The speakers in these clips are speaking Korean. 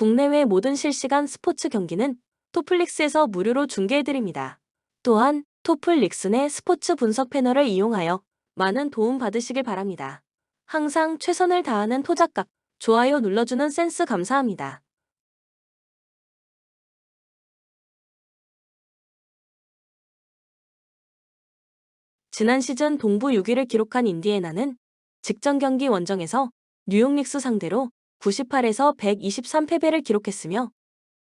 국내외 모든 실시간 스포츠 경기는 토플릭스에서 무료로 중계해드립니다. 또한 토플릭스 내 스포츠 분석 패널을 이용하여 많은 도움 받으시길 바랍니다. 항상 최선을 다하는 토작각, 좋아요 눌러주는 센스 감사합니다. 지난 시즌 동부 6위를 기록한 인디애나는 직전 경기 원정에서 뉴욕 닉스 상대로 98에서 123 패배를 기록했으며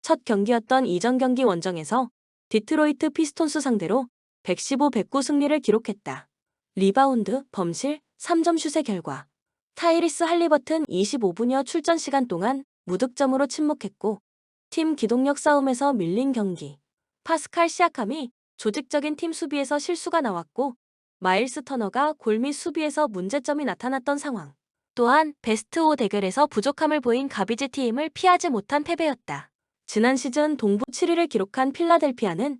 첫 경기였던 이전 경기 원정에서 디트로이트 피스톤스 상대로 115, 109 승리를 기록했다. 리바운드, 범실, 3점 슛의 결과 타이리스 할리버튼 25분여 출전 시간 동안 무득점으로 침묵했고 팀 기동력 싸움에서 밀린 경기 파스칼 시아캄이 조직적인 팀 수비에서 실수가 나왔고 마일스 터너가 골 및 수비에서 문제점이 나타났던 상황 또한 베스트 5 대결에서 부족함을 보인 가비지 팀을 피하지 못한 패배였다. 지난 시즌 동부 7위를 기록한 필라델피아는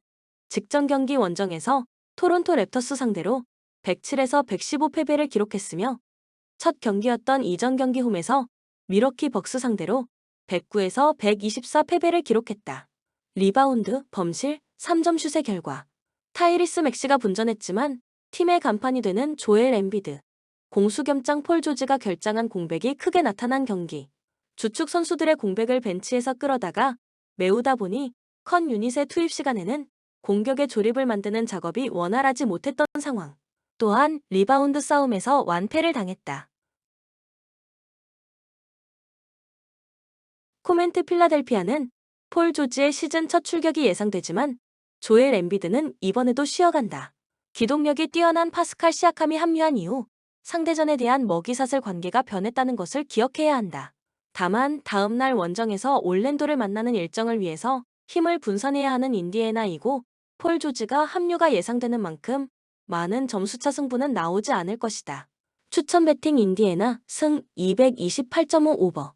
직전 경기 원정에서 토론토 랩터스 상대로 107에서 115 패배를 기록했으며 첫 경기였던 이전 경기 홈에서 미러키 벅스 상대로 109에서 124 패배를 기록했다. 리바운드, 범실, 3점 슛의 결과 타이리스 맥시가 분전했지만 팀의 간판이 되는 조엘 엠비드, 공수 겸장 폴 조지가 결장한 공백이 크게 나타난 경기. 주축 선수들의 공백을 벤치에서 끌어다가 메우다 보니 컨 유닛의 투입 시간에는 공격의 조립을 만드는 작업이 원활하지 못했던 상황. 또한 리바운드 싸움에서 완패를 당했다. 코멘트 필라델피아는 폴 조지의 시즌 첫 출격이 예상되지만 조엘 엠비드는 이번에도 쉬어간다. 기동력이 뛰어난 파스칼 시아캄이 합류한 이후 상대전에 대한 먹이사슬 관계가 변했다는 것을 기억해야 한다. 다만 다음 날 원정에서 올랜도를 만나는 일정을 위해서 힘을 분산해야 하는 인디애나이고 폴 조지가 합류가 예상되는 만큼 많은 점수차 승부는 나오지 않을 것이다. 추천 배팅 인디애나 승 228.5 오버.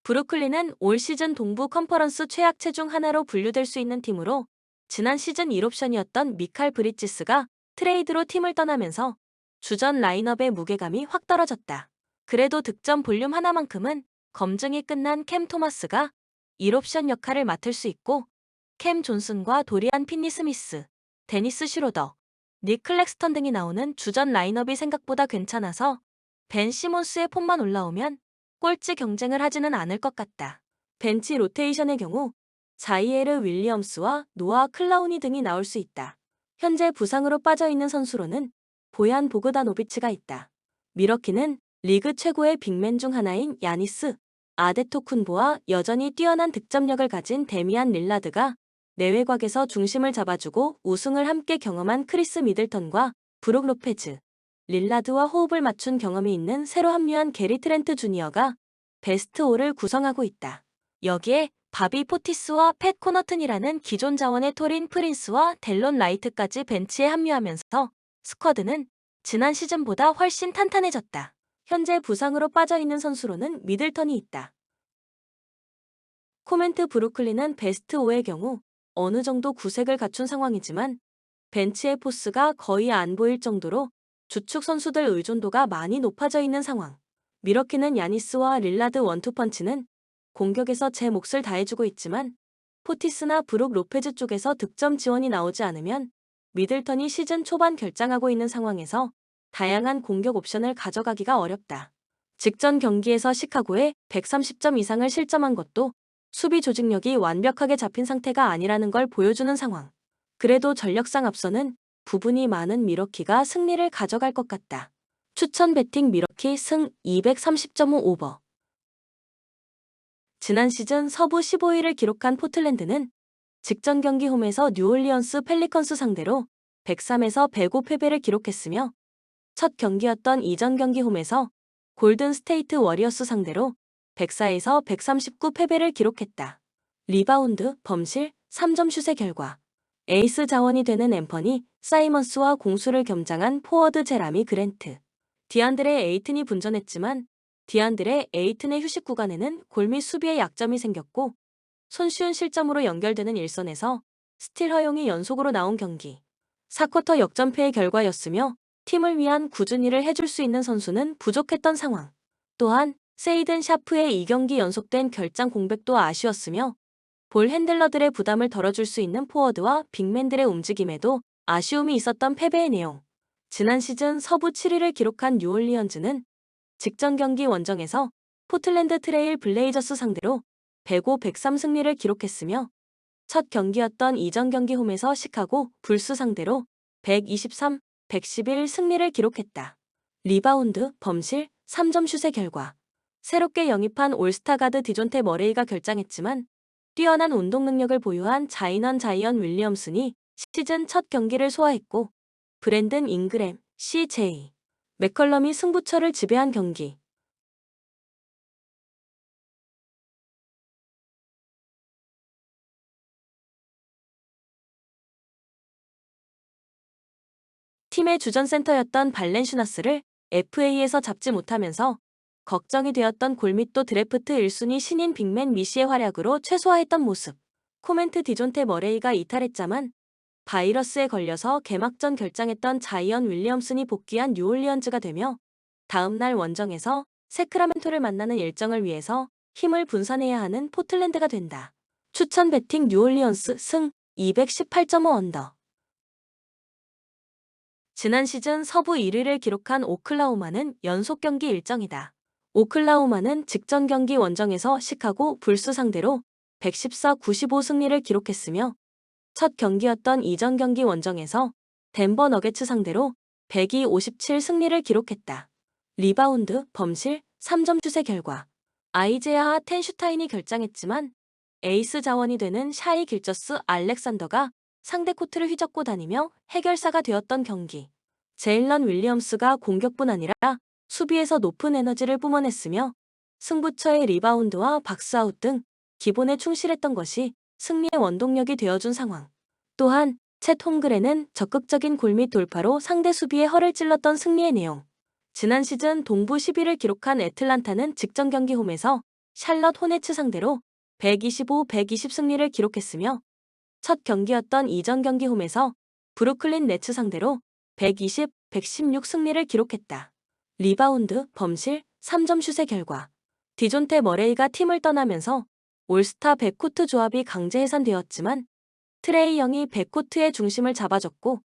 브루클린은 올 시즌 동부 컨퍼런스 최약체 중 하나로 분류될 수 있는 팀으로 지난 시즌 1옵션이었던 미칼 브리지스가 트레이드로 팀을 떠나면서 주전 라인업의 무게감이 확 떨어졌다. 그래도 득점 볼륨 하나만큼은 검증이 끝난 캠 토마스가 1옵션 역할을 맡을 수 있고 캠 존슨과 도리안 핀니 스미스, 데니스 슈로더, 닉 클렉스턴 등이 나오는 주전 라인업이 생각보다 괜찮아서 벤 시몬스의 폼만 올라오면 꼴찌 경쟁을 하지는 않을 것 같다. 벤치 로테이션의 경우 자이에르 윌리엄스와 노아 클라우니 등이 나올 수 있다. 현재 부상으로 빠져있는 선수로는 보얀 보그다노비치가 있다. 미러키는 리그 최고의 빅맨 중 하나인 야니스 아데토쿤보와 여전히 뛰어난 득점력을 가진 데미안 릴라드가 내외곽에서 중심을 잡아주고 우승을 함께 경험한 크리스 미들턴과 브룩 로페즈, 릴라드와 호흡을 맞춘 경험이 있는 새로 합류한 게리 트렌트 주니어가 베스트 5를 구성하고 있다. 여기에 바비 포티스와 팻 코너튼이라는 기존 자원의 토린 프린스와 델론 라이트까지 벤치에 합류하면서 스쿼드는 지난 시즌보다 훨씬 탄탄해졌다. 현재 부상으로 빠져있는 선수로는 미들턴이 있다. 코멘트 브루클린은 베스트 5의 경우 어느 정도 구색을 갖춘 상황이지만 벤치의 포스가 거의 안 보일 정도로 주축 선수들 의존도가 많이 높아져 있는 상황. 미러키는 야니스와 릴라드 원투펀치는 공격에서 제 몫을 다해주고 있지만 포티스나 브룩 로페즈 쪽에서 득점 지원이 나오지 않으면 미들턴이 시즌 초반 결장하고 있는 상황에서 다양한 공격 옵션을 가져가기가 어렵다. 직전 경기에서 시카고에 130점 이상을 실점한 것도 수비 조직력이 완벽하게 잡힌 상태가 아니라는 걸 보여주는 상황. 그래도 전력상 앞서는 부분이 많은 미러키가 승리를 가져갈 것 같다. 추천 배팅 미러키 승 230.5 오버. 지난 시즌 서부 15위를 기록한 포틀랜드는 직전 경기 홈에서 뉴올리언스 펠리컨스 상대로 103에서 105 패배를 기록했으며 첫 경기였던 이전 경기 홈에서 골든 스테이트 워리어스 상대로 104에서 139 패배를 기록했다. 리바운드, 범실, 3점 슛의 결과 에이스 자원이 되는 앰퍼니 사이먼스와 공수를 겸장한 포워드 제라미 그랜트. 디안드레 에이튼이 분전했지만 디안드레 에이튼의 휴식 구간에는 골 및 수비에 약점이 생겼고 손쉬운 실점으로 연결되는 일선에서 스틸 허용이 연속으로 나온 경기. 4쿼터 역전패의 결과였으며 팀을 위한 꾸준히 일을 해줄 수 있는 선수는 부족했던 상황. 또한 세이든 샤프의 2경기 연속된 결장 공백도 아쉬웠으며 볼 핸들러들의 부담을 덜어줄 수 있는 포워드와 빅맨들의 움직임에도 아쉬움이 있었던 패배의 내용. 지난 시즌 서부 7위를 기록한 뉴올리언즈는 직전 경기 원정에서 포틀랜드 트레일 블레이저스 상대로 105, 103 승리를 기록했으며 첫 경기였던 이전 경기 홈에서 시카고 불스 상대로 123, 111 승리를 기록했다. 리바운드, 범실, 3점 슛의 결과. 새롭게 영입한 올스타 가드 디존테 머레이가 결장했지만 뛰어난 운동 능력을 보유한 자이언 윌리엄슨이 시즌 첫 경기를 소화했고 브랜든 잉그램, CJ 맥컬럼이 승부처를 지배한 경기. 팀의 주전 센터였던 발렌슈나스를 FA에서 잡지 못하면서 걱정이 되었던 골밑도 드래프트 1순위 신인 빅맨 미시의 활약으로 최소화했던 모습. 코멘트 디존테 머레이가 이탈했자만 바이러스에 걸려서 개막전 결장했던 자이언 윌리엄슨이 복귀한 뉴올리언즈가 되며 다음날 원정에서 세크라멘토를 만나는 일정을 위해서 힘을 분산해야 하는 포틀랜드가 된다. 추천 배팅 뉴올리언스 승 218.5 언더. 지난 시즌 서부 1위를 기록한 오클라호마는 연속 경기 일정이다. 오클라호마는 직전 경기 원정에서 시카고 불스 상대로 114, 95 승리를 기록했으며 첫 경기였던 이전 경기 원정에서 덴버 너게츠 상대로 102, 57 승리를 기록했다. 리바운드, 범실, 3점 슛의 결과. 아이제아 텐슈타인이 결장했지만 에이스 자원이 되는 샤이 길저스 알렉산더가 상대 코트를 휘젓고 다니며 해결사가 되었던 경기. 제일런 윌리엄스가 공격뿐 아니라 수비에서 높은 에너지를 뿜어냈으며 승부처의 리바운드와 박스아웃 등 기본에 충실했던 것이 승리의 원동력이 되어준 상황. 또한 챗 홈그레는 적극적인 골밑 돌파로 상대 수비에 허를 찔렀던 승리의 내용. 지난 시즌 동부 10위를 기록한 애틀란타는 직전 경기 홈에서 샬럿 호네츠 상대로 125, 120 승리를 기록했으며 첫 경기였던 이전 경기 홈에서 브루클린 네츠 상대로 120, 116 승리를 기록했다. 리바운드, 범실, 3점 슛의 결과. 디존테 머레이가 팀을 떠나면서 올스타 백코트 조합이 강제 해산되었지만 트레이 영이 백코트의 중심을 잡아줬고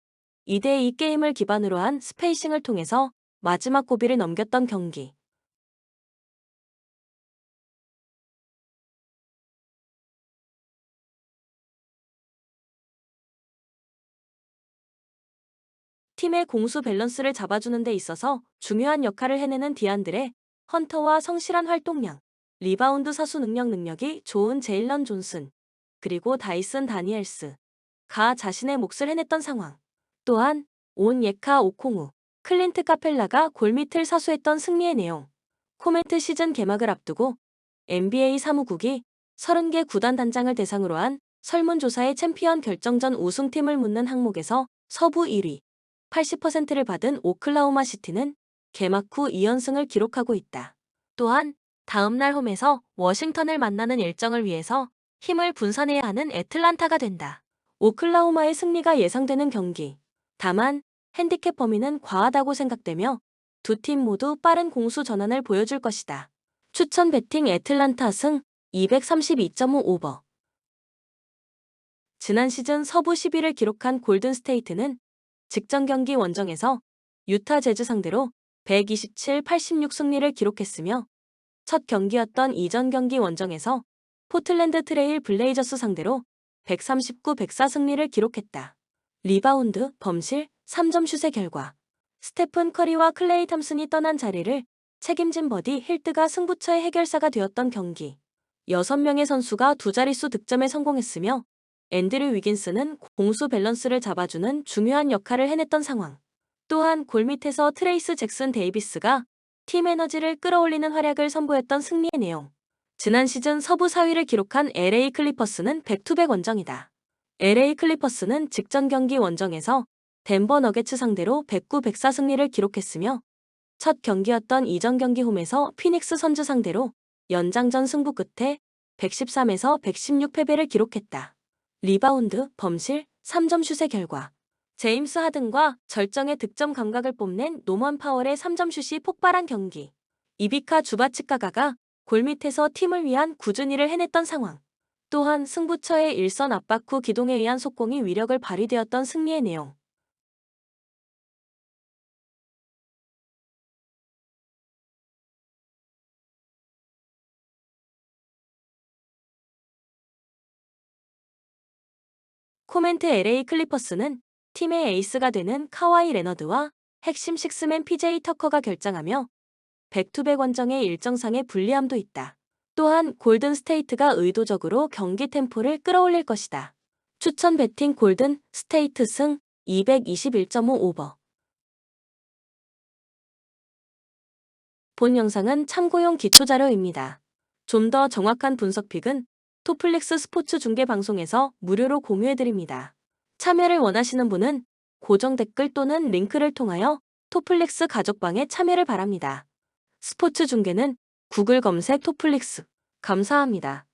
2대2 게임을 기반으로 한 스페이싱을 통해서 마지막 고비를 넘겼던 경기. 팀의 공수 밸런스를 잡아주는 데 있어서 중요한 역할을 해내는 디안드레 헌터와 성실한 활동량, 리바운드 사수 능력이 좋은 제일런 존슨, 그리고 다이슨 다니엘스가 자신의 몫을 해냈던 상황. 또한 온 예카 오콩우, 클린트 카펠라가 골밑을 사수했던 승리의 내용. 코멘트 시즌 개막을 앞두고 NBA 사무국이 30개 구단 단장을 대상으로 한 설문조사의 챔피언 결정전 우승팀을 묻는 항목에서 서부 1위, 80%를 받은 오클라호마 시티는 개막 후 2연승을 기록하고 있다. 또한 다음날 홈에서 워싱턴을 만나는 일정을 위해서 힘을 분산해야 하는 애틀란타가 된다. 오클라호마의 승리가 예상되는 경기. 다만 핸디캡 범위는 과하다고 생각되며 두 팀 모두 빠른 공수 전환을 보여줄 것이다. 추천 배팅 애틀란타 승 232.5 오버. 지난 시즌 서부 10위를 기록한 골든스테이트는 직전 경기 원정에서 유타 재즈 상대로 127, 86 승리를 기록했으며 첫 경기였던 이전 경기 원정에서 포틀랜드 트레일 블레이저스 상대로 139, 104 승리를 기록했다. 리바운드, 범실, 3점 슛의 결과. 스테픈 커리와 클레이 탐슨이 떠난 자리를 책임진 버디 힐트가 승부처의 해결사가 되었던 경기. 6명의 선수가 두 자릿수 득점에 성공했으며 앤드류 위긴스는 공수 밸런스를 잡아주는 중요한 역할을 해냈던 상황. 또한 골밑에서 트레이스 잭슨 데이비스가 팀 에너지를 끌어올리는 활약을 선보였던 승리의 내용. 지난 시즌 서부 4위를 기록한 LA 클리퍼스는 백투백 원정이다. LA 클리퍼스는 직전 경기 원정에서 덴버 너게츠 상대로 109, 104 승리를 기록했으며 첫 경기였던 이전 경기 홈에서 피닉스 선즈 상대로 연장전 승부 끝에 113에서 116 패배를 기록했다. 리바운드, 범실, 3점 슛의 결과. 제임스 하든과 절정의 득점 감각을 뽐낸 노먼 파월의 3점 슛이 폭발한 경기. 이비카 주바치카가가 골밑에서 팀을 위한 꾸준히를 해냈던 상황. 또한 승부처의 일선 압박 후 기동에 의한 속공이 위력을 발휘되었던 승리의 내용. 코멘트 LA 클리퍼스는 팀의 에이스가 되는 카와이 레너드와 핵심 식스맨 PJ 터커가 결장하며 백투백 원정의 일정상의 불리함도 있다. 또한 골든 스테이트가 의도적으로 경기 템포를 끌어올릴 것이다. 추천 배팅 골든 스테이트 승 221.5 오버. 본 영상은 참고용 기초자료입니다. 좀 더 정확한 분석픽은 토플릭스 스포츠 중계 방송에서 무료로 공유해드립니다. 참여를 원하시는 분은 고정 댓글 또는 링크를 통하여 토플릭스 가족방에 참여를 바랍니다. 스포츠 중계는 구글 검색 토플릭스. 감사합니다.